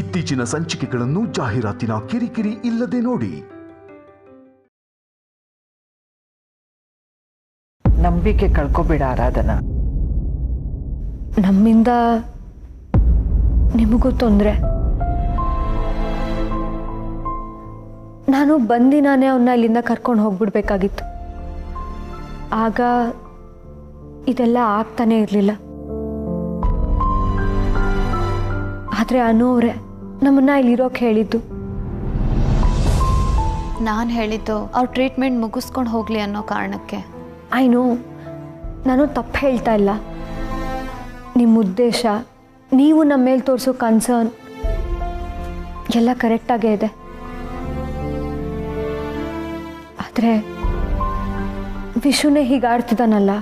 ಇತ್ತೀಚಿನ ಸಂಚಿಕೆಗಳನ್ನು ಜಾಹೀರಾತಿನ ಕಿರಿಕಿರಿ ಇಲ್ಲದೆ ನೋಡಿ. ನಂಬಿಕೆ ಕಳ್ಕೊಬೇಡ ಆರಾಧನಾ. ನಮ್ಮಿಂದ ನಿಮಗೂ ತೊಂದರೆ. ನಾನು ಬಂದಿನಾನೇ ಅವನ್ನ ಇಲ್ಲಿಂದ ಕರ್ಕೊಂಡು ಹೋಗ್ಬಿಡ್ಬೇಕಾಗಿತ್ತು. ಆಗ ಇದೆಲ್ಲ ಆಗ್ತಾನೆ ಇರಲಿಲ್ಲ. ಆದರೆ ಅನು ಅವರೇ ನಮ್ಮನ್ನ ಇಲ್ಲಿರೋಕೆ ಹೇಳಿದ್ದು. ನಾನು ಹೇಳಿದ್ದು ಅವ್ರ ಟ್ರೀಟ್ಮೆಂಟ್ ಮುಗಿಸ್ಕೊಂಡು ಹೋಗಲಿ ಅನ್ನೋ ಕಾರಣಕ್ಕೆ. ನಾನು ತಪ್ಪು ಹೇಳ್ತಾ ಇಲ್ಲ. ನಿಮ್ಮ ಉದ್ದೇಶ, ನೀವು ನಮ್ಮ ಮೇಲೆ ತೋರಿಸೋ ಕನ್ಸರ್ನ್ ಎಲ್ಲ ಕರೆಕ್ಟಾಗೇ ಇದೆ. ಆದರೆ ವಿಶುನೇ ಹೀಗಾಡ್ತಿದ್ದಾನಲ್ಲ,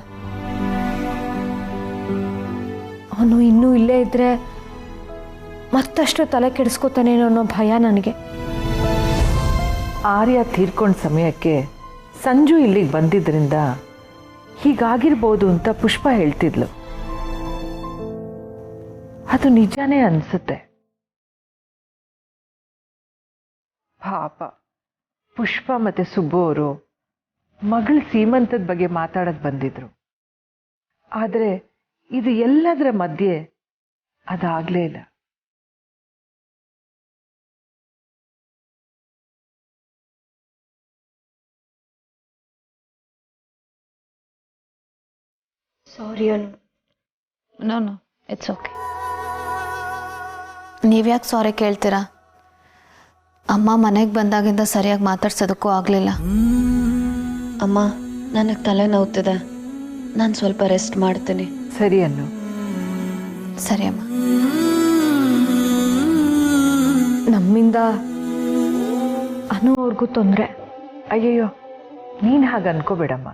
ಅವನು ಇನ್ನೂ ಇಲ್ಲೇ ಇದ್ರೆ ಮತ್ತಷ್ಟು ತಲೆ ಕೆಡಿಸ್ಕೋತಾನೇನೋ ಅನ್ನೋ ಭಯ ನನಗೆ. ಆರ್ಯ ತೀರ್ಕೊಂಡ ಸಮಯಕ್ಕೆ ಸಂಜು ಇಲ್ಲಿಗೆ ಬಂದಿದ್ದರಿಂದ ಹೀಗಾಗಿರ್ಬೋದು ಅಂತ ಪುಷ್ಪ ಹೇಳ್ತಿದ್ಲು. ಅದು ನಿಜಾನೇ ಅನ್ಸುತ್ತೆ. ಪಾಪ ಪುಷ್ಪ ಮತ್ತೆ ಸುಬ್ಬು ಅವರು ಮಗಳ ಸೀಮಂತದ ಬಗ್ಗೆ ಮಾತಾಡಕ್ ಬಂದಿದ್ರು. ಆದರೆ ಇದು ಎಲ್ಲದರ ಮಧ್ಯೆ ಅದಾಗ್ಲೇ ಇಲ್ಲ. Sorry Anu. No it's okay. ನೀವ್ಯಾಕೆ ಸಾರಿ ಕೇಳ್ತೀರಾ? ಅಮ್ಮ ಮನೆಗೆ ಬಂದಾಗಿಂದ ಸರಿಯಾಗಿ ಮಾತಾಡ್ಸೋದಕ್ಕೂ ಆಗಲಿಲ್ಲ. ಅಮ್ಮ, ನನಗೆ ತಲೆ ನೋವ್ತಿದೆ, ನಾನು ಸ್ವಲ್ಪ ರೆಸ್ಟ್ ಮಾಡ್ತೀನಿ. ಸರಿ ಅನ್ನು. ಸರಿ ಅಮ್ಮ. ನಮ್ಮಿಂದ ಅನು ಅವ್ರಿಗೂ ತೊಂದರೆ. ಅಯ್ಯಯ್ಯೋ, ನೀನು ಹಾಗೆ ಅನ್ಕೋಬೇಡಮ್ಮ.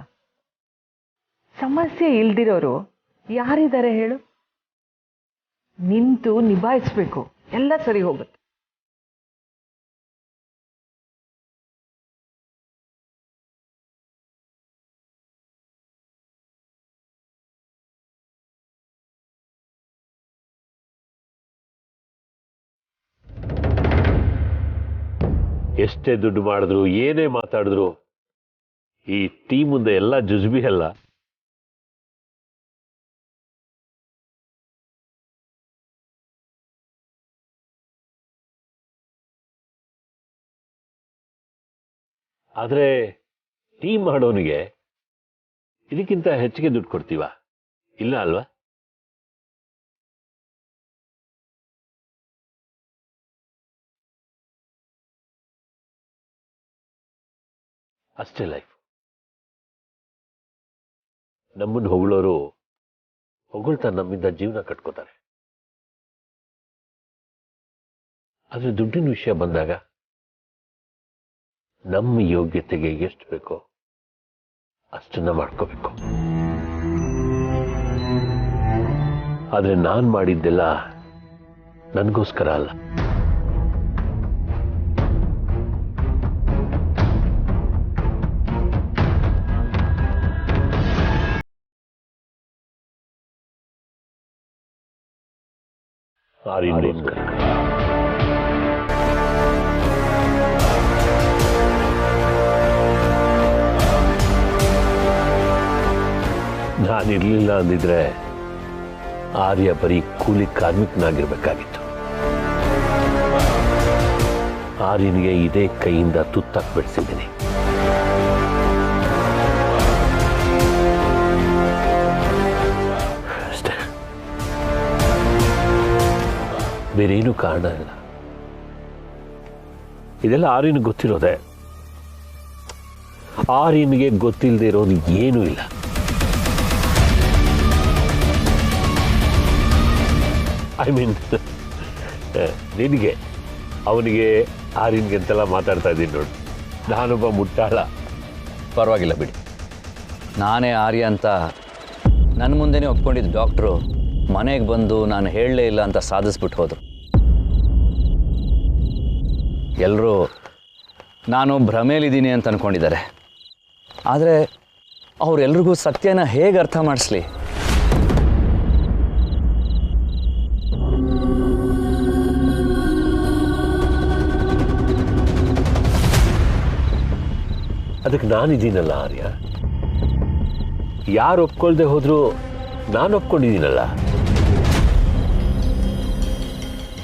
ಸಮಸ್ಯೆ ಇಲ್ದಿರೋರು ಯಾರಿದ್ದಾರೆ ಹೇಳು? ನಿಂತು ನಿಭಾಯಿಸ್ಬೇಕು, ಎಲ್ಲ ಸರಿ ಹೋಗುತ್ತೆ. ಎಷ್ಟೇ ದುಡ್ಡು ಮಾಡಿದ್ರು, ಏನೇ ಮಾತಾಡಿದ್ರು, ಈ ಟೀಮ್ ಮುಂದೆ ಎಲ್ಲ ಜುಜ್ಬಿ ಅಲ್ಲ. ಆದರೆ ಟೀಮ್ ಮಾಡೋನಿಗೆ ಇದಕ್ಕಿಂತ ಹೆಚ್ಚಿಗೆ ದುಡ್ಡು ಕೊಡ್ತೀವ? ಇಲ್ಲ ಅಲ್ವಾ? ಅಷ್ಟೇ ಲೈಫ್. ನಮ್ಮನ್ನು ಹೊಗಳೋರು ಹೊಗಳ್ತಾ ನಮ್ಮಿಂದ ಜೀವನ ಕಟ್ಕೋತಾರೆ. ಆದರೆ ದುಡ್ಡಿನ ವಿಷಯ ಬಂದಾಗ ನಮ್ಮ ಯೋಗ್ಯತೆಗೆ ಎಷ್ಟು ಬೇಕೋ ಅಷ್ಟನ್ನ ಮಾಡ್ಕೋಬೇಕು. ಆದರೆ ನಾನು ಮಾಡಿದ್ದೆಲ್ಲ ನನಗೋಸ್ಕರ ಅಲ್ಲ. ಆರ್ಯನಿಗೋಸ್ಕರ. ನಾನಿರ್ಲಿಲ್ಲ ಅಂದಿದ್ರೆ ಆರ್ಯ ಬರೀ ಕೂಲಿ ಕಾರ್ಮಿಕನಾಗಿರ್ಬೇಕಾಗಿತ್ತು. ಆರ್ಯನಿಗೆ ಇದೇ ಕೈಯಿಂದ ತುತ್ತಾಕ್ ಬಿಡಿಸಿದ್ದೀನಿ. ಅಷ್ಟೇ, ಬೇರೇನೂ ಕಾರಣ ಇಲ್ಲ. ಇದೆಲ್ಲ ಆರ್ಯನಿಗೆ ಗೊತ್ತಿರೋದೆ. ಆರ್ಯನಿಗೆ ಗೊತ್ತಿಲ್ಲದೆ ಇರೋದು ಏನೂ ಇಲ್ಲ. ಐ ಮೀನ್, ನಿನಗೆ ಅವನಿಗೆ ಆರ್ಯನ್ಗೆ ಅಂತೆಲ್ಲ ಮಾತಾಡ್ತಾ ಇದ್ದೀನಿ ನೋಡು. ನಾನೊಬ್ಬ ಮುಟ್ಟಾಳ. ಪರವಾಗಿಲ್ಲ ಬಿಡಿ. ನಾನೇ ಆರ್ಯ ಅಂತ ನನ್ನ ಮುಂದೆನೇ ಒಪ್ಕೊಂಡಿದ್ದು ಡಾಕ್ಟ್ರು ಮನೆಗೆ ಬಂದು ನಾನು ಹೇಳಲೇ ಇಲ್ಲ ಅಂತ ಸಾಧಿಸ್ಬಿಟ್ಟು ಹೋದರು. ಎಲ್ಲರೂ ನಾನು ಭ್ರಮೇಲಿದ್ದೀನಿ ಅಂತ ಅಂದ್ಕೊಂಡಿದ್ದಾರೆ. ಆದರೆ ಅವರೆಲ್ರಿಗೂ ಸತ್ಯನ ಹೇಗೆ ಅರ್ಥ ಮಾಡಿಸ್ಲಿ? ಅದಕ್ಕೆ ನಾನಿದ್ದೀನಲ್ಲ ಆರ್ಯ. ಯಾರು ಒಪ್ಕೊಳ್ದೆ ಹೋದ್ರು ನಾನು ಒಪ್ಕೊಂಡಿದ್ದೀನಲ್ಲ.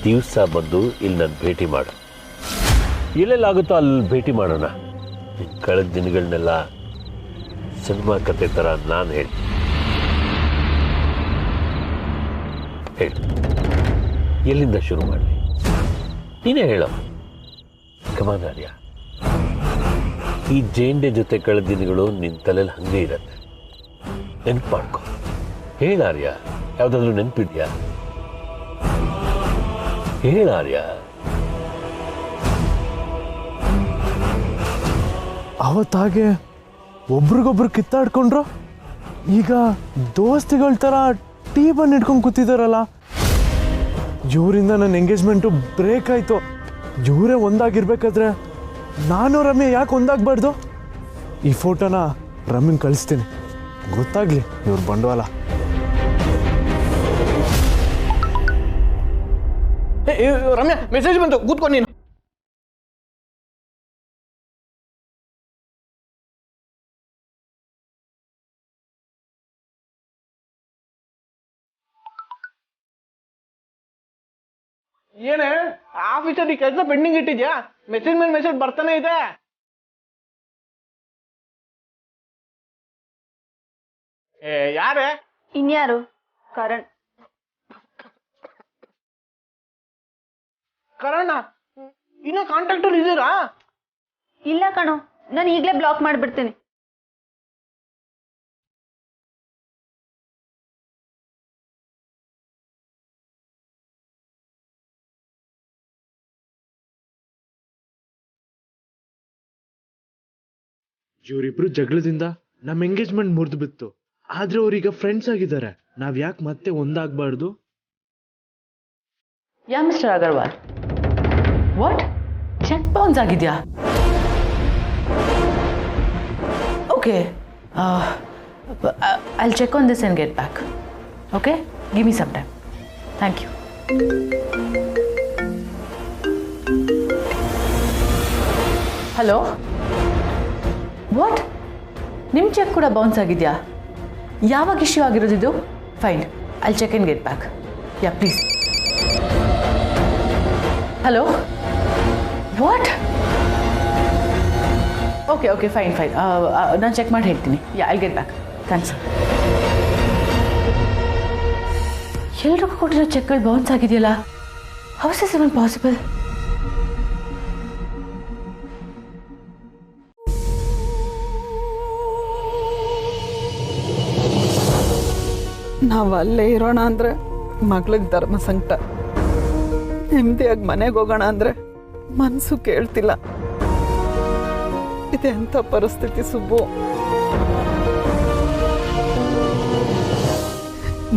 ದಿವಸ ಬಂದು ಇಲ್ಲಿ ನಾನು ಭೇಟಿ ಮಾಡು, ಎಲ್ಲೆಲ್ಲಾಗುತ್ತೋ ಅಲ್ಲಿ ಭೇಟಿ ಮಾಡೋಣ. ಕಳೆದ ದಿನಗಳನ್ನೆಲ್ಲ ಸಿನಿಮಾ ಕತೆ ಥರ ನಾನು ಹೇಳಿ ಎಲ್ಲಿಂದ ಶುರು ಮಾಡಲಿ? ನೀನೇ ಹೇಳೋ. ಕಮಾನ್ ಆರ್ಯ, ಈ ಜೇಂಡೆ ಜೊತೆ ಕಳೆದ ದಿನಗಳು ನಿನ್ನ ತಲೆಯಲ್ಲಿ ಹಂಗೆ ಇರತ್ತೆ. ನೆನ್ಪು ಮಾಡ್ಕೊ. ಹೇಳಾರ್ಯ, ಯಾವುದಾದ್ರೂ ನೆನಪಿದ್ಯಾ? ಹೇಳಾರ್ಯ. ಅವತ್ತಾಗೆ ಒಬ್ರಿಗೊಬ್ರು ಕಿತ್ತಾಡ್ಕೊಂಡ್ರು, ಈಗ ದೋಸ್ತಿಗಳ ಥರ ಟೀ ಬಂದು ಹಿಡ್ಕೊಂಡು ಕೂತಿದಾರಲ್ಲ. ಇವರಿಂದ ನನ್ನ ಎಂಗೇಜ್ಮೆಂಟು ಬ್ರೇಕ್ ಆಯಿತು. ಇವರೇ ಒಂದಾಗಿರ್ಬೇಕಾದ್ರೆ ನಾನು ರಮ್ಯ ಯಾಕೆ ಒಂದಾಗಬಾರ್ದು? ಈ ಫೋಟೋನ ರಮ್ಯಂಗೆ ಕಳಿಸ್ತೀನಿ, ಗೊತ್ತಾಗ್ಲಿ ಇವ್ರ ಬಂಡವಾಳ. ರಮ್ಯಾ, ಮೆಸೇಜ್ ಬಂತು, ಕೂತ್ಕೊಂಡು ನೀನು. ಏನೇ ಆಫೀಸಲ್ಲಿ ಕೆಲಸ ಪೆಂಡಿಂಗ್ ಇಟ್ಟಿದ್ಯಾ? ಮೆಸೇಜ್ ಮೇಲೆ ಮೆಸೇಜ್ ಬರ್ತಾನೆ ಇದೆ. ಯಾರೇ? ಇನ್ಯಾರು? ಕರಣ್. ಕರಣ ಇನ್ನ ಕಾಂಟ್ಯಾಕ್ಟ್ ಅಲ್ಲಿ ಇದ್ದೀರಾ? ಇಲ್ಲ ಕಣೋ, ನಾನು ಈಗಲೇ ಬ್ಲಾಕ್ ಮಾಡಿಬಿಡ್ತೀನಿ. ಇವರಿಬ್ರು ಜಗಳದಿಂದ ನಮ್ಮ ಎಂಗೇಜ್ಮೆಂಟ್ ಮುರಿದು ಬಿತ್ತು. ಆದ್ರೆ ಅವ್ರೀಗ ಫ್ರೆಂಡ್ಸ್ ಆಗಿದ್ದಾರೆ. ನಾವ್ ಯಾಕೆ ಮತ್ತೆ ಒಂದಾಗಬಾರ್ದು? Yeah mister Agarwal, what? Cheque bounce ಆಗಿದೆಯಾ? Okay, I will check on this and get back. Okay, give me some time. Thank you. Hello, what? ನಿಮ್ಮ ಚೆಕ್ ಕೂಡ ಬೌನ್ಸ್ ಆಗಿದೆಯಾ? ಯಾವಾಗ ಇಶ್ಯೂ ಆಗಿರೋದಿದು? Fine, I will check and get back. Yeah please. Hello, what? Okay okay, fine fine, ನಾನು check ಮಾಡಿ ಹೇಳ್ತೀನಿ. Yeah, I get back. Thanks. ಎಲ್ರಿಗೂ ಕೊಟ್ಟಿರೋ ಚೆಕ್ಗಳು ಬೌನ್ಸ್ ಆಗಿದೆಯಲ್ಲ, how is this even possible? ನಾವು ಅಲ್ಲೇ ಇರೋಣ ಅಂದರೆ ಮಗಳಿಗೆ ಧರ್ಮ ಸಂಕಟ, ನೆಮ್ಮದಿಯಾಗಿ ಮನೆಗೆ ಹೋಗೋಣ ಅಂದರೆ ಮನಸ್ಸು ಕೇಳ್ತಿಲ್ಲ. ಇದೆಂಥ ಪರಿಸ್ಥಿತಿ ಸುಬ್ಬು.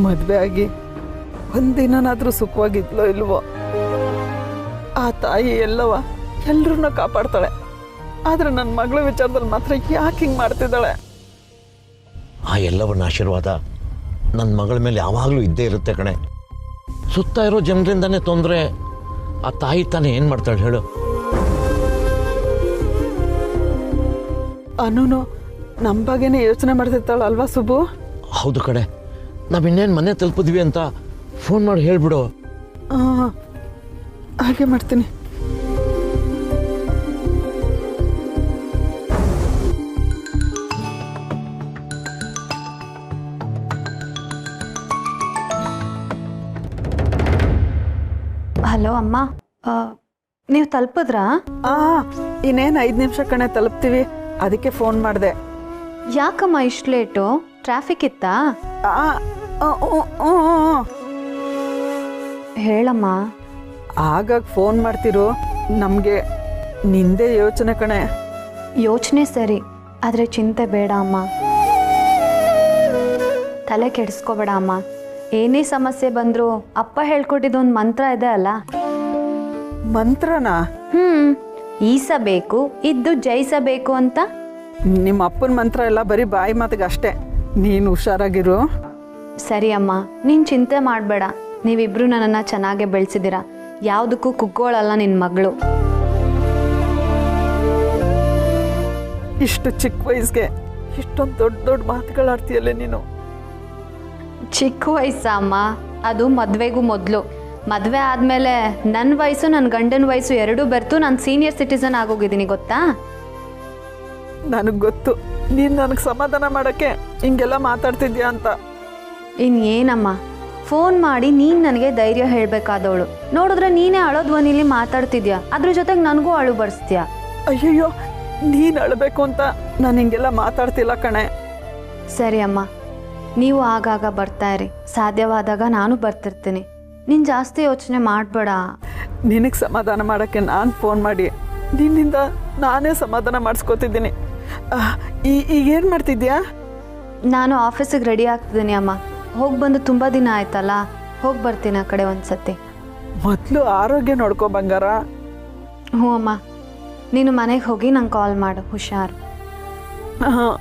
ಮದುವೆ ಆಗಿ ಒಂದಿನಾದ್ರೂ ಸುಖವಾಗಿದ್ಲೋ ಇಲ್ವೋ? ಆ ತಾಯಿ ಎಲ್ಲವ ಎಲ್ರನ್ನ ಕಾಪಾಡ್ತಾಳೆ. ಆದರೆ ನನ್ನ ಮಗಳ ವಿಚಾರದಲ್ಲಿ ಮಾತ್ರ ಯಾಕೆ ಹಿಂಗೆ ಮಾಡ್ತಿದ್ದಾಳೆ? ಆ ಎಲ್ಲವನ್ನ ಆಶೀರ್ವಾದ ನನ್ನ ಮಗಳ ಮೇಲೆ ಯಾವಾಗಲೂ ಇದ್ದೇ ಇರುತ್ತೆ ಕಣೆ. ಸುತ್ತ ಇರೋ ಜನರಿಂದಾನೇ ತೊಂದರೆ. ಆ ತಾಯಿ ತಾನೇ ಏನು ಮಾಡ್ತಾಳೆ ಹೇಳು? ಅನೂನು ನಮ್ಮ ಬಗ್ಗೆನೇ ಯೋಚನೆ ಮಾಡ್ತಿರ್ತಾಳ ಅಲ್ವಾ ಸುಬ್ಬು? ಹೌದು ಕಡೆ, ನಾವು ಇನ್ನೇನು ಮನೆ ತಲುಪಿದ್ವಿ ಅಂತ ಫೋನ್ ಮಾಡಿ ಹೇಳ್ಬಿಡು. ಹಾಂ, ಹಾಗೆ ಮಾಡ್ತೀನಿ. ಹಲೋ ಅಮ್ಮ, ನೀವು ತಲುಪಿದ್ರಾ? ಇನ್ನೇನು 5 ನಿಮಿಷ ಕಣೆ ತಲುಪ್ತೀವಿ, ಅದಕ್ಕೆ ಫೋನ್ ಮಾಡಿದೆ. ಯಾಕಮ್ಮ ಇಷ್ಟು ಲೇಟು? ಟ್ರಾಫಿಕ್ ಇತ್ತಾ? ಹೇಳಮ್ಮ. ಆಗಾಗ ಫೋನ್ ಮಾಡ್ತಿರು, ನಮಗೆ ನಿಂದೇ ಯೋಚನೆ ಕಣೆ. ಯೋಚನೆ ಸರಿ, ಆದರೆ ಚಿಂತೆ ಬೇಡ ಅಮ್ಮ. ತಲೆ ಕೆಡಿಸ್ಕೋಬೇಡ ಅಮ್ಮ. ಏನೇ ಸಮಸ್ಯೆ ಬಂದರೂ ಅಪ್ಪ ಹೇಳ್ಕೊಟ್ಟಿದ್ದೊಂದು ಮಂತ್ರ ಇದೆ ಅಲ್ಲ. ಮಂತ್ರನಾ? ಈಸಬೇಕು, ಇದ್ದು ಜಯಿಸಬೇಕು ಅಂತ. ನಿಮ್ಮ ಅಪ್ಪನ ಮಂತ್ರ ಎಲ್ಲ ಬರೀ ಬಾಯಿ ಮಾತಿಗೆ ಅಷ್ಟೇ. ನೀನು ಹುಷಾರಾಗಿರು. ಸರಿ ಅಮ್ಮ, ನೀನು ಚಿಂತೆ ಮಾಡಬೇಡ. ನೀವಿಬ್ರು ನನ್ನನ್ನು ಚೆನ್ನಾಗೇ ಬೆಳೆಸಿದ್ದೀರಾ. ಯಾವುದಕ್ಕೂ ಕುಗ್ಗೋಳಲ್ಲ ನಿನ್ನ ಮಗಳು. ಇಷ್ಟು ಚಿಕ್ಕ ವಯಸ್ಸಿಗೆ ಇಷ್ಟೊಂದು ದೊಡ್ಡ ದೊಡ್ಡ ಮಾತುಗಳಾಡ್ತೀಯಲ್ಲೇ ನೀನು. ಚಿಕ್ಕ ವಯಸ್ಸ ಅಮ್ಮ, ಅದು ಮದುವೆಗೂ ಮೊದಲು. ಮದುವೆ ಆದಮೇಲೆ ನನ್ನ ವಯಸ್ಸು ನನ್ನ ಗಂಡನ ವಯಸ್ಸು ಎರಡೂ ಬೆರ್ತು ನಾನು ಸೀನಿಯರ್ ಸಿಟಿಸನ್ ಆಗೋಗಿದ್ದೀನಿ, ಗೊತ್ತಾ? ನನಗೆ ಗೊತ್ತು ನೀನು ನನಗೆ ಸಮಾಧಾನ ಮಾಡೋಕ್ಕೆ ಹಿಂಗೆಲ್ಲ ಮಾತಾಡ್ತಿದ್ಯಾ ಅಂತ. ಇನ್ನೇನಮ್ಮ, ಫೋನ್ ಮಾಡಿ ನೀನು ನನಗೆ ಧೈರ್ಯ ಹೇಳಬೇಕಾದವಳು. ನೋಡಿದ್ರೆ ನೀನೇ ಅಳೋ ಧ್ವನಿಲಿ ಮಾತಾಡ್ತಿದ್ಯಾ, ಅದ್ರ ಜೊತೆಗೆ ನನಗೂ ಅಳು ಬರ್ಸ್ತೀಯಾ. ಅಯ್ಯಯ್ಯೋ, ನೀನು ಅಳಬೇಕು ಅಂತ ನಾನು ಹಿಂಗೆಲ್ಲ ಮಾತಾಡ್ತಿಲ್ಲ ಕಣೆ. ಸರಿ ಅಮ್ಮ, ನೀವು ಆಗಾಗ ಬರ್ತಾ ಇರಿ, ಸಾಧ್ಯವಾದಾಗ ನಾನು ಬರ್ತಿರ್ತೀನಿ. ನೀನು ಜಾಸ್ತಿ ಯೋಚನೆ ಮಾಡಬೇಡ. ನಿನಗೆ ಸಮಾಧಾನ ಮಾಡೋಕ್ಕೆ ನಾನು ಫೋನ್ ಮಾಡಿ ನಿನ್ನಿಂದ ನಾನೇ ಸಮಾಧಾನ ಮಾಡಿಸ್ಕೊತಿದ್ದೀನಿ. ಈಗೇನು ಮಾಡ್ತಿದ್ಯಾ? ನಾನು ಆಫೀಸಿಗೆ ರೆಡಿ ಆಗ್ತಿದ್ದೀನಿ ಅಮ್ಮ. ಹೋಗಿ ಬಂದು ತುಂಬ ದಿನ ಆಯ್ತಲ್ಲ, ಹೋಗಿ ಬರ್ತೀನಿ ಆ ಕಡೆ ಒಂದ್ಸತಿ. ಮೊದಲು ಆರೋಗ್ಯ ನೋಡ್ಕೊ ಬಂಗಾರ. ಹ್ಞೂ ಅಮ್ಮ, ನೀನು ಮನೆಗೆ ಹೋಗಿ ನಂಗೆ ಕಾಲ್ ಮಾಡು. ಹುಷಾರು. ಹಾಂ.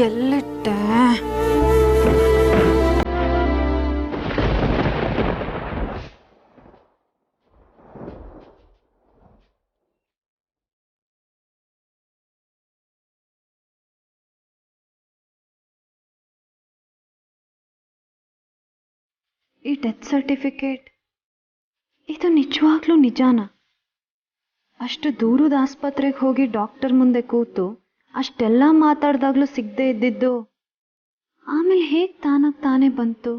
ಎಲ್ಲಿಟ್ಟೆ? ಈ ಡೆತ್ ಸರ್ಟಿಫಿಕೇಟ್ ಇದು ನಿಜವಾಗ್ಲೂ ನಿಜಾನಾ? ಅಷ್ಟು ದೂರದ ಆಸ್ಪತ್ರೆಗೆ ಹೋಗಿ ಡಾಕ್ಟರ್ ಮುಂದೆ ಕೂತು ಅಷ್ಟೆಲ್ಲ ಮಾತಾಡ್ದಾಗ್ಲೂ ಸಿಗದೆ ಇದ್ದಿದ್ದು ಆಮೇಲೆ ಹೇಗೆ ತಾನಾಗ್ ತಾನೇ ಬಂತು?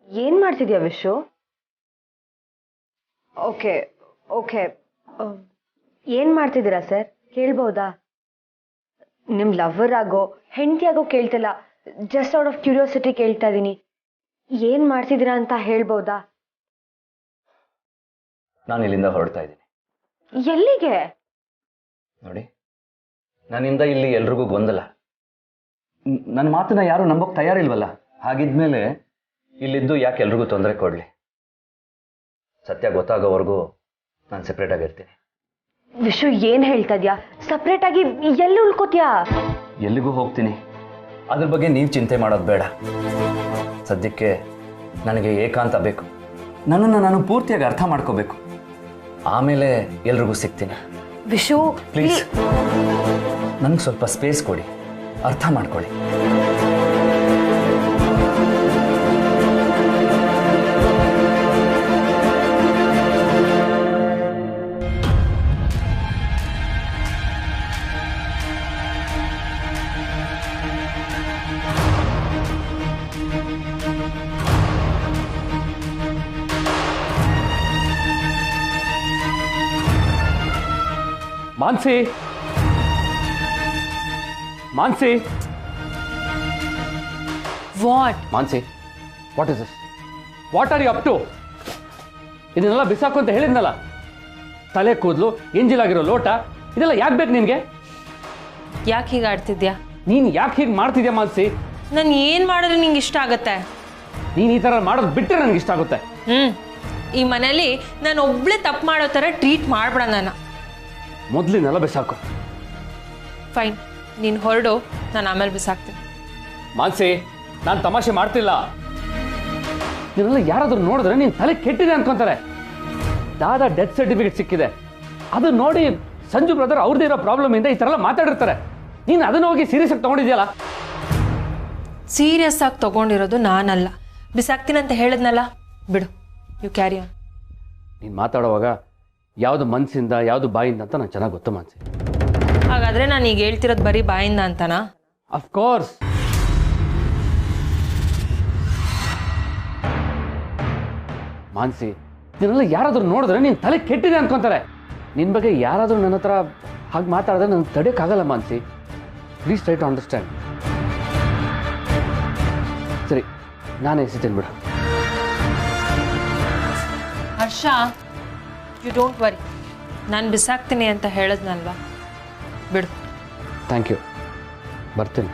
ಏನ್ ಮಾಡ್ತಿದ್ಯಾ ವಿಶು? ಓಕೆ ಓಕೆ, ಏನ್ ಮಾಡ್ತಿದ್ದೀರಾ ಸರ್? ಕೇಳ್ಬೋದಾ? ನಿಮ್ ಲವರ್ ಆಗೋ ಹೆಂಡತಿ ಆಗೋ ಕೇಳ್ತಿಲ್ಲ, ಜಸ್ಟ್ ಔಟ್ ಆಫ್ ಕ್ಯೂರಿಯಾಸಿಟಿ ಕೇಳ್ತಾ ಇದೀನಿ. ಏನ್ ಮಾಡ್ತಿದ್ದೀರಾ ಅಂತ ಹೇಳ್ಬೋದಾ? ನಾನು ಇಲ್ಲಿಂದ ಹೊರಡ್ತಾ ಇದ್ದೀನಿ. ಎಲ್ಲಿಗೆ? ನೋಡಿ, ನನ್ನಿಂದ ಇಲ್ಲಿ ಎಲ್ರಿಗೂ ಗೊಂದಲ. ನನ್ನ ಮಾತನ್ನ ಯಾರು ನಂಬೋಕ್ ತಯಾರಿಲ್ವಲ್ಲ. ಹಾಗಿದ್ಮೇಲೆ ಇಲ್ಲಿದ್ದು ಯಾಕೆ ಎಲ್ರಿಗೂ ತೊಂದರೆ ಕೊಡ್ಲಿ? ಸತ್ಯ ಗೊತ್ತಾಗೋವರೆಗೂ ನಾನು ಸೆಪ್ರೇಟ್ ಆಗಿರ್ತೀನಿ. ವಿಶು, ಏನ್ ಹೇಳ್ತಾ ಇದ್ಯಾ? ಸಪ್ರೇಟ್ ಆಗಿ ಎಲ್ಲಿ ಉಳ್ಕೋತ್ಯಾ? ಎಲ್ಲಿಗೂ ಹೋಗ್ತೀನಿ, ಅದ್ರ ಬಗ್ಗೆ ನೀವು ಚಿಂತೆ ಮಾಡೋದು ಬೇಡ. ಸದ್ಯಕ್ಕೆ ನನಗೆ ಏಕಾಂತ ಬೇಕು. ನನ್ನನ್ನು ನಾನು ಪೂರ್ತಿಯಾಗಿ ಅರ್ಥ ಮಾಡ್ಕೋಬೇಕು. ಆಮೇಲೆ ಎಲ್ರಿಗೂ ಸಿಗ್ತೀನಿ. ವಿಶು ಪ್ಲೀಸ್, ನನಗೆ ಸ್ವಲ್ಪ ಸ್ಪೇಸ್ ಕೊಡಿ, ಅರ್ಥ ಮಾಡ್ಕೊಳ್ಳಿ. Mansi, Mansi, what? Mansi, what is this? What are you up to? ಇದನ್ನೆಲ್ಲ ಬಿಸಾಕು ಅಂತ ಹೇಳಿದ್ನಲ್ಲ. ತಲೆ ಕೂದಲು, ಎಂಜಿಲಾಗಿರೋ ಲೋಟ, ಇದೆಲ್ಲ ಯಾಕೆ ಬೇಕು ನಿನಗೆ? ಯಾಕೆ ಹೀಗೆ ಆಡ್ತಿದ್ಯಾ? ನೀನು ಯಾಕೆ ಹೀಗೆ ಮಾಡ್ತಿದ್ಯಾ ಮಾನ್ಸಿ? ನಾನು ಏನು ಮಾಡಿದ್ರೆ ನಿಂಗೆ ಇಷ್ಟ ಆಗುತ್ತೆ? ನೀನು ಈ ಥರ ಮಾಡೋದು ಬಿಟ್ಟರೆ ನನಗೆ ಇಷ್ಟ ಆಗುತ್ತೆ. ಈ ಮನೇಲಿ ನಾನು ಒಬ್ಳೆ ತಪ್ಪು ಮಾಡೋ ಥರ ಟ್ರೀಟ್ ಮಾಡ್ಬೇಡ ನನ್ನ. ಮೊದಲಿನೆಲ್ಲ ಬಿಸಾಕು. ಫೈನ್, ನೀನು ಹೊರಡು, ನಾನು ಆಮೇಲೆ ಬಿಸಾಕ್ತೀನಿ. ಮಾನ್ಸಿ, ನಾನು ತಮಾಷೆ ಮಾಡ್ತಿಲ್ಲ. ನೀನೆಲ್ಲ ಯಾರಾದ್ರೂ ನೋಡಿದ್ರೆ ನೀನು ತಲೆ ಕೆಟ್ಟಿದೆ ಅನ್ಕೊಂತಾರೆ. ದಾದಾ ಡೆತ್ ಸರ್ಟಿಫಿಕೇಟ್ ಸಿಕ್ಕಿದೆ, ಅದು ನೋಡಿ ಸಂಜು ಬ್ರದರ್ ಅವ್ರದ್ದು ಇರೋ ಪ್ರಾಬ್ಲಮ್ ಇಂದ ಈ ಥರ ಎಲ್ಲ ಮಾತಾಡಿರ್ತಾರೆ. ನೀನು ಅದನ್ನ ಹೋಗಿ ಸೀರಿಯಸ್ ಆಗಿ ತಗೊಂಡಿದ್ಯಲ್ಲ. ಸೀರಿಯಸ್ ಆಗಿ ತಗೊಂಡಿರೋದು ನಾನಲ್ಲ, ಬಿಸಾಕ್ತೀನಿ ಅಂತ ಹೇಳಿದ್ನಲ್ಲ. ಬಿಡು, ಯು ಕ್ಯಾರಿ ಆನ್. ನೀನು ಮಾತಾಡುವಾಗ ಯಾವುದು ಮನಸ್ಸಿಂದ ಯಾವುದು ಬಾಯಿಂದ ಅಂತ ನಂಗೆ ಚೆನ್ನಾಗಿ ಗೊತ್ತು ಮಾನ್ಸಿ. ಹಾಗಾದ್ರೆ ನಾನು ಈಗ ಹೇಳ್ತಿರೋದು ಬರೀ ಬಾಯಿಂದ ಅಂತನಾ? ಅಫ್ಕೋರ್ಸ್. ಮಾನ್ಸಿ, ನೀನೆಲ್ಲ ಯಾರಾದ್ರೂ ನೋಡಿದ್ರೆ ನೀನು ತಲೆ ಕೆಟ್ಟಿದೆ ಅನ್ಕೊಂತಾರೆ. ನಿನ್ನ ಬಗ್ಗೆ ಯಾರಾದರೂ ನನ್ನ ಹತ್ರ ಹಾಗೆ ಮಾತಾಡಿದ್ರೆ ನನಗೆ ತಡೆಯೋಕ್ಕಾಗಲ್ಲ Mansi. Please try to understand. ಸರಿ, ನಾನೇ ಎಸಿತೀನಿ ಬಿಡು. ಹರ್ಷ, ಯು ಡೋಂಟ್ ವರಿ, ನಾನು ಬಿಸಾಕ್ತೀನಿ ಅಂತ ಹೇಳಿದ್ನಲ್ವಾ, ಬಿಡು. ಥ್ಯಾಂಕ್ ಯು, ಬರ್ತೀನಿ.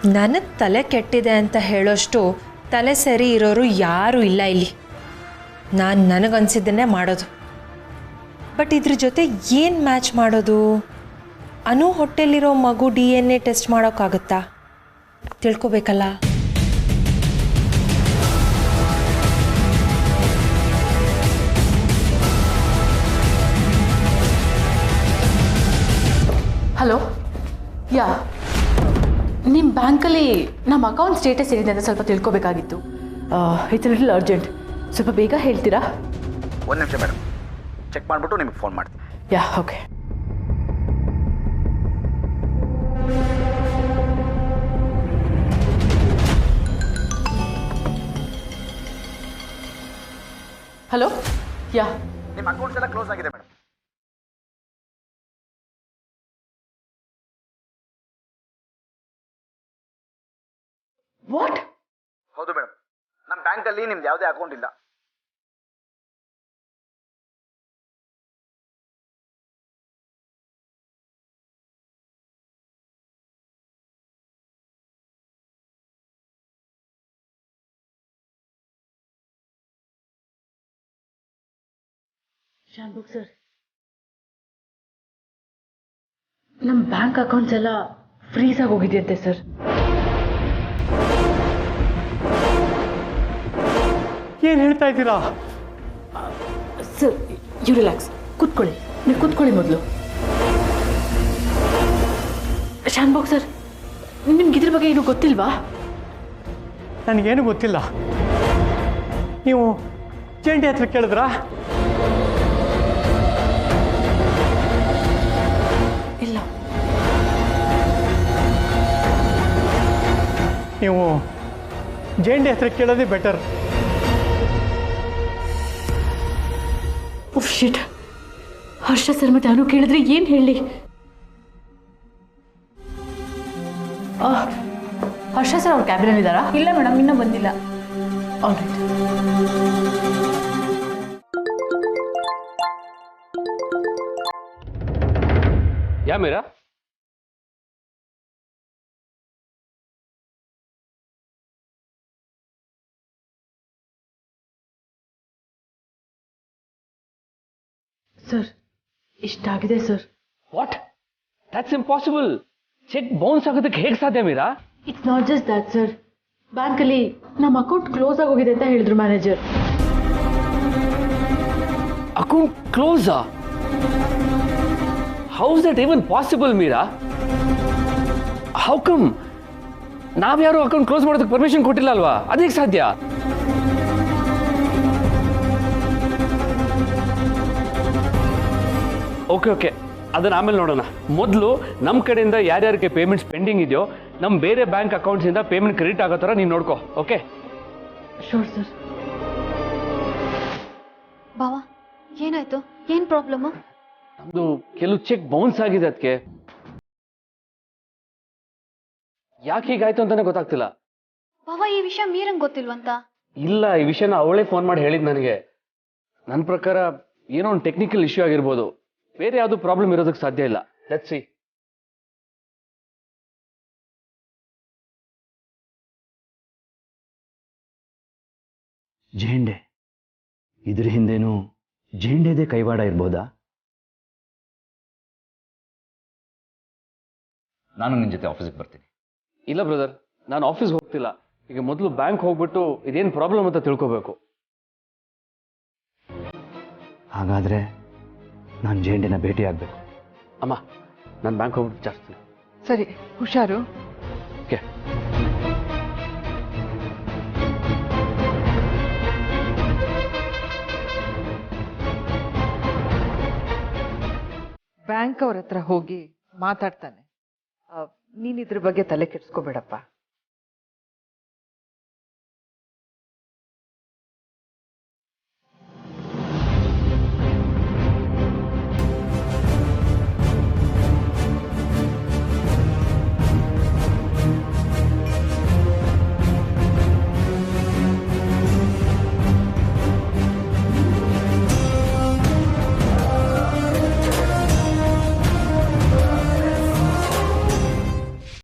ನನಗೆ ತಲೆ ಕೆಟ್ಟಿದೆ ಅಂತ ಹೇಳೋಷ್ಟು ತಲೆ ಸರಿ ಇರೋರು ಯಾರೂ ಇಲ್ಲ ಇಲ್ಲಿ. ನಾನು ನನಗನ್ಸಿದ್ದನ್ನೇ ಮಾಡೋದು. ಬಟ್ ಇದ್ರ ಜೊತೆ ಏನು ಮ್ಯಾಚ್ ಮಾಡೋದು? ಅನು ಹೊಟ್ಟೆಲಿರೋ ಮಗು DNA ಟೆಸ್ಟ್ ಮಾಡೋಕ್ಕಾಗುತ್ತಾ? ತಿಳ್ಕೊಬೇಕಲ್ಲ. ಹಲೋ, ಯಾ, ನಿಮ್ಮ ಬ್ಯಾಂಕಲ್ಲಿ ನಮ್ಮ ಅಕೌಂಟ್ ಸ್ಟೇಟಸ್ ಏನಿದೆ ಅಂತ ಸ್ವಲ್ಪ ತಿಳ್ಕೊಬೇಕಾಗಿತ್ತು. It's little urgent. ಸ್ವಲ್ಪ ಬೇಗ ಹೇಳ್ತೀರಾ? ಒಂದು ನಿಮಿಷ ಮೇಡಮ್, ಚೆಕ್ ಮಾಡಿಬಿಟ್ಟು ನಿಮಗೆ ಫೋನ್ ಮಾಡ್ತೀನಿ. ಯಾ, ಓಕೆ. ಹಲೋ, ಯಾ, ನಿಮ್ಮ ಅಕೌಂಟ್ಸ್ ಎಲ್ಲ ಕ್ಲೋಸ್ ಆಗಿದೆ ಮೇಡಮ್. ವಾಟ್? ಹೌದು ಮೇಡಮ್, ನಮ್ಮ ಬ್ಯಾಂಕಲ್ಲಿ ನಿಮ್ದು ಯಾವುದೇ ಅಕೌಂಟ್ ಇಲ್ಲ. ಶಾನ್ಭೋಗ್ ಸರ್, ನಮ್ಮ ಬ್ಯಾಂಕ್ ಅಕೌಂಟ್ಸ್ ಎಲ್ಲ ಫ್ರೀಸ್ ಆಗಿ ಹೋಗಿದೆಯಂತೆ ಸರ್. ಏನು ಹೇಳ್ತಾ ಇದ್ದೀರಾ? ಸರ್, ಯು ರಿಲ್ಯಾಕ್ಸ್, ಕೂತ್ಕೊಳ್ಳಿ. ನೀವು ಕೂತ್ಕೊಳ್ಳಿ ಮೊದಲು. ಶಾನ್ಭೋಗ್ ಸರ್, ನಿಮ್ಗೆ ಇದ್ರ ಬಗ್ಗೆ ಏನು ಗೊತ್ತಿಲ್ವಾ? ನನಗೇನು ಗೊತ್ತಿಲ್ಲ. ನೀವು ಚೇಂಡಿ ಹತ್ರ ಕೇಳಿದ್ರಾ? ಇಲ್ಲ. ನೀವು ಜೇಂಡಿ ಹತ್ರ ಕೇಳೋದೇ ಬೆಟರ್. ಉಫ್ ಶಿಟ್, ಹರ್ಷ ಸರ್ ಮತ್ತೆ ಅನು ಕೇಳಿದ್ರೆ ಏನು ಹೇಳಿ? ಹರ್ಷ ಸರ್ ಅವ್ರ ಕ್ಯಾಬಿನಲ್ಲಿ ಇದ್ದಾರಾ? ಇಲ್ಲ ಮೇಡಮ್, ಇನ್ನೂ ಬಂದಿಲ್ಲ. All right. Yeah Meera? Sir, ಇಷ್ಟಾಗಿದೆ sir. What? That's impossible. Cheque bounce ಆಗೋದಕ್ಕೆ ಹೇಗೆ ಸಾಧ್ಯ Meera? It's not just that sir. ಬ್ಯಾಂಕಲ್ಲಿ ನಮ್ಮ ಅಕೌಂಟ್ ಕ್ಲೋಸ್ ಆಗೋಗಿದೆ ಅಂತ ಹೇಳಿದ್ರು ಮ್ಯಾನೇಜರ್. ಅಕೌಂಟ್ ಕ್ಲೋಸಾ? How is that even possible Meera? How come? ನಾವ್ಯಾರು ಅಕೌಂಟ್ ಕ್ಲೋಸ್ ಮಾಡೋದಕ್ಕೆ ಪರ್ಮಿಷನ್ ಕೊಟ್ಟಿಲ್ಲ ಅಲ್ವಾ? ಅದೇಗೆ ಸಾಧ್ಯ? ಓಕೆ, ಅದನ್ನ ಆಮೇಲೆ ನೋಡೋಣ. ಮೊದಲು ನಮ್ಮ ಕಡೆಯಿಂದ ಯಾರ್ಯಾರಿಗೆ ಪೇಮೆಂಟ್ಸ್ ಪೆಂಡಿಂಗ್ ಇದೆಯೋ ನಮ್ಮ ಬೇರೆ ಬ್ಯಾಂಕ್ ಅಕೌಂಟ್ಸಿಂದ ಪೇಮೆಂಟ್ ಕ್ರೆಡಿಟ್ ಆಗೋ ಥರ ನೀನು ನೋಡ್ಕೋ. ಓಕೆ? Sure sir. ಬಾವ, ಏನಾಯ್ತು? ಏನು ಪ್ರಾಬ್ಲಮ್ಮು? ನಮ್ದು ಕೆಲವು ಚೆಕ್ ಬೌನ್ಸ್ ಆಗಿದೆ. ಅದಕ್ಕೆ ಯಾಕೆ ಹೀಗಾಯ್ತು ಅಂತಾನೆ ಗೊತ್ತಾಗ್ತಿಲ್ಲ. ಬಾವ, ಈ ವಿಷಯ ಮೀರಂಗೆ ಗೊತ್ತಿಲ್ವಂತ? ಇಲ್ಲ, ಈ ವಿಷಯನ ಅವಳೇ ಫೋನ್ ಮಾಡಿ ಹೇಳಿದ್ ನನಗೆ. ನನ್ನ ಪ್ರಕಾರ ಏನೋ ಒಂದು ಟೆಕ್ನಿಕಲ್ ಇಶ್ಯೂ ಆಗಿರ್ಬೋದು, ಬೇರೆ ಯಾವುದು ಪ್ರಾಬ್ಲಮ್ ಇರೋದಕ್ಕೆ ಸಾಧ್ಯ ಇಲ್ಲ. Let's see. ಜೇಂಡೆ, ಇದ್ರ ಹಿಂದೇನು ಜೇಂಡೆದೇ ಕೈವಾಡ ಇರ್ಬೋದಾ? ನಾನು ನಿನ್ನ ಜೊತೆ ಆಫೀಸಿಗೆ ಬರ್ತೀನಿ. ಇಲ್ಲ ಬ್ರದರ್, ನಾನು ಆಫೀಸ್ಗೆ ಹೋಗ್ತಿಲ್ಲ. ಈಗ ಮೊದಲು ಬ್ಯಾಂಕ್ ಹೋಗ್ಬಿಟ್ಟು ಇದೇನು ಪ್ರಾಬ್ಲಮ್ ಅಂತ ತಿಳ್ಕೋಬೇಕು. ಹಾಗಾದ್ರೆ ನಾನು ಜೇಂಡೆನ ಭೇಟಿ ಆಗಬೇಕು. ಅಮ್ಮ, ನಾನು ಬ್ಯಾಂಕ್ ಹೋಗ್ಬಿಟ್ಟು ವಿಚಾರಿಸ್ತೀನಿ. ಸರಿ, ಹುಷಾರು. ಓಕೆ. ಬ್ಯಾಂಕ್ ಅವ್ರ ಹತ್ರ ಹೋಗಿ ಮಾತಾಡ್ತಾನೆ. ನೀನ್ ಇದ್ರ ಬಗ್ಗೆ ತಲೆ ಕೆಡ್ಸ್ಕೋಬೇಡಪ್ಪ.